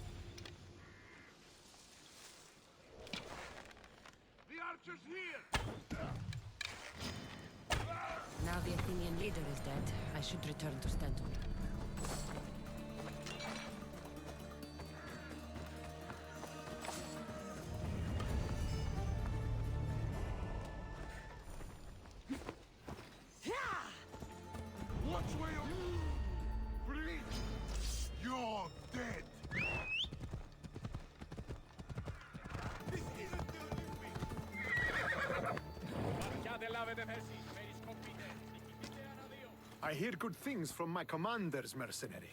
The archer's here! Now the Athenian leader is dead, I should return to Stentor. Watch where you... Please! You're dead! This isn't the Olympics! I hear good things from my commanders, mercenary.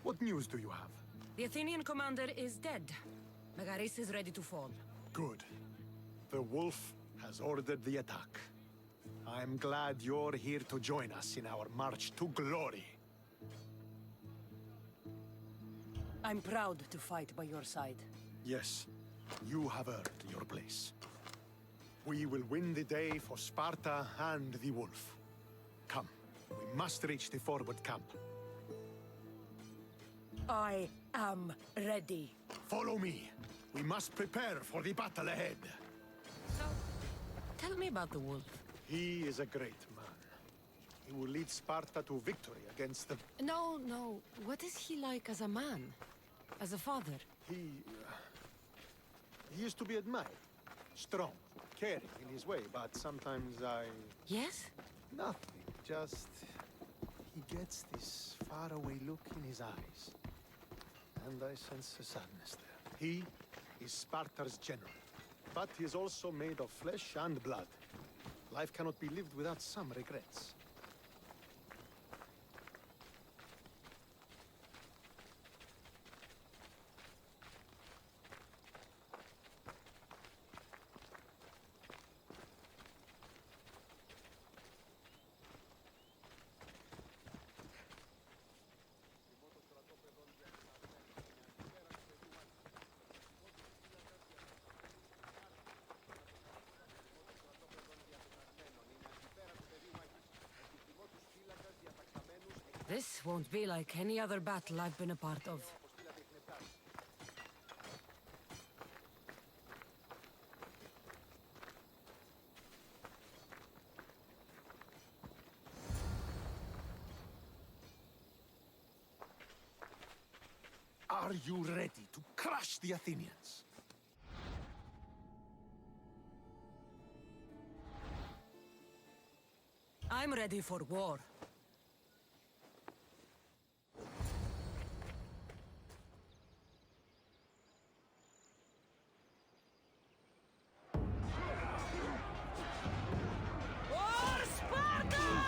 What news do you have? The Athenian commander is dead. Megaris is ready to fall. Good. The Wolf has ordered the attack. I'm glad you're here to join us in our march to glory. I'm proud to fight by your side. Yes, you have earned your place. We will win the day for Sparta and the Wolf. Come, we must reach the forward camp. I am ready. Follow me. We must prepare for the battle ahead. So, tell me about the wolf. He is a great man. He will lead Sparta to victory against the... No. What is he like as a man? As a father? He is to be admired. Strong, caring in his way, but sometimes I... Yes? Nothing, just... He gets this faraway look in his eyes. And I sense a sadness there. He is Sparta's general, but he is also made of flesh and blood. Life cannot be lived without some regrets. This won't be like any other battle I've been a part of. Are you ready to crush the Athenians? I'm ready for war. For Sparta!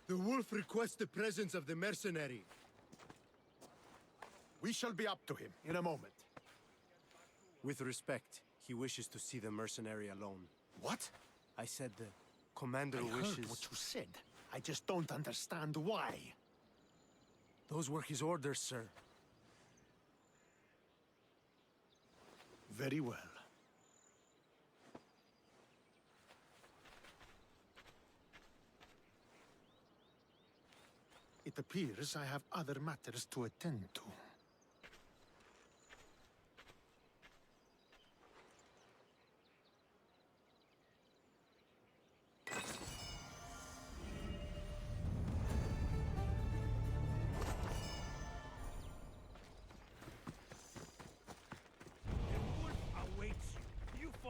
The wolf requests the presence of the mercenary. We shall be up to him in a moment. With respect, he wishes to see the mercenary alone. What? I said the commander I wishes... heard what you said. I just don't understand why. Those were his orders, sir. Very well. It appears I have other matters to attend to.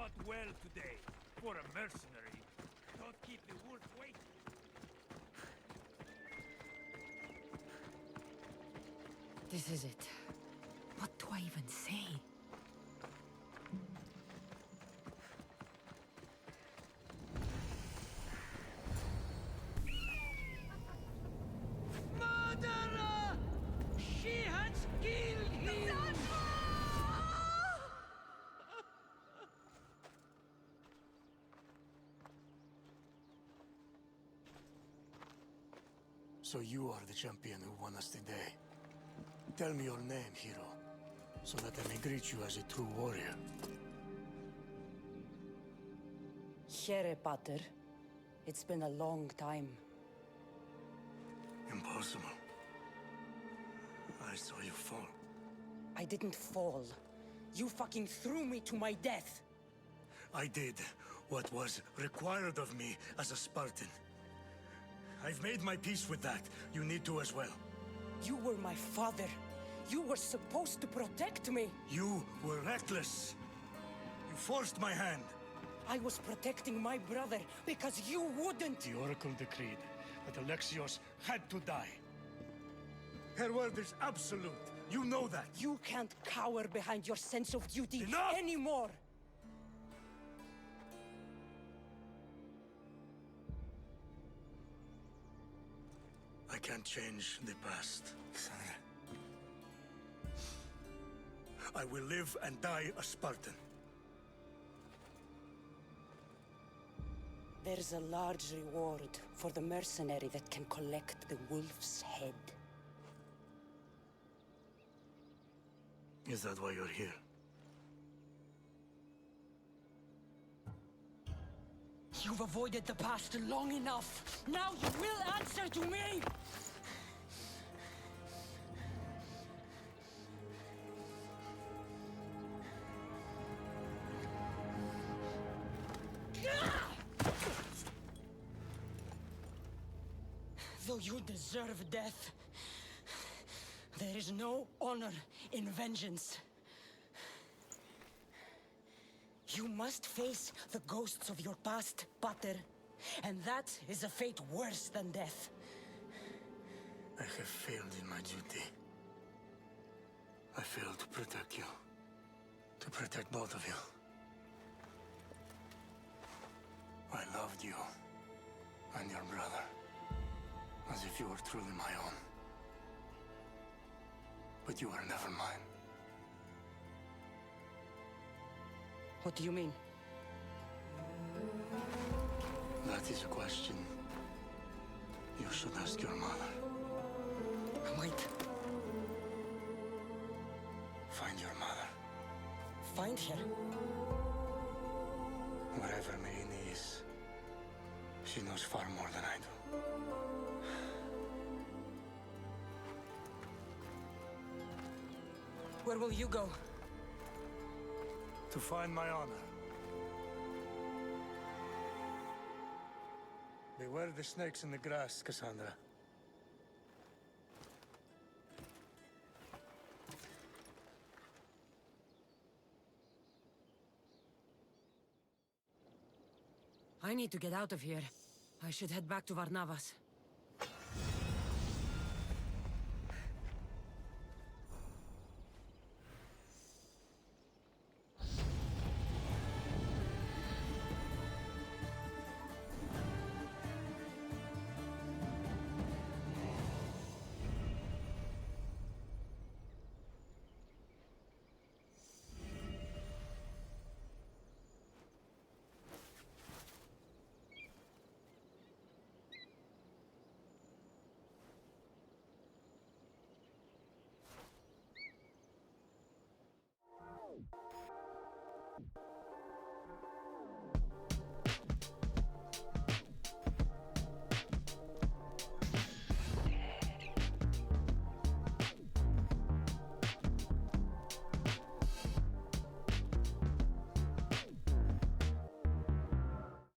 fought well today. For a mercenary. Don't keep the wolf waiting. This is it. What do I even say? Murderer! She has killed him! So you are the champion who won us today. Tell me your name, hero, so that I may greet you as a true warrior. Here, Pater. It's been a long time. Impossible. I saw you fall. I didn't fall. You fucking threw me to my death. I did what was required of me as a Spartan. I've made my peace with that. You need to as well. You were my father. You were supposed to protect me. You were reckless. You forced my hand. I was protecting my brother because you wouldn't. The Oracle decreed that Alexios had to die. Her word is absolute. You know that. You can't cower behind your sense of duty Enough! anymore. I can't change the past, Cassandra. I will live and die a Spartan. There's a large reward for the mercenary that can collect the wolf's head. Is that why you're here? You've avoided the past long enough. Now you will answer to me! Though you deserve death, there is no honor in vengeance. You must face the ghosts of your past, Pater, and that is a fate worse than death. I have failed in my duty. I failed to protect you. To protect both of you. I loved you and your brother as if you were truly my own. But you were never mine. What do you mean? That is a question you should ask your mother. Wait. Find your mother. Find her? Wherever Melina is, she knows far more than I do. Where will you go? To find my honor. Beware the snakes in the grass, Cassandra. I need to get out of here. I should head back to Varnavas.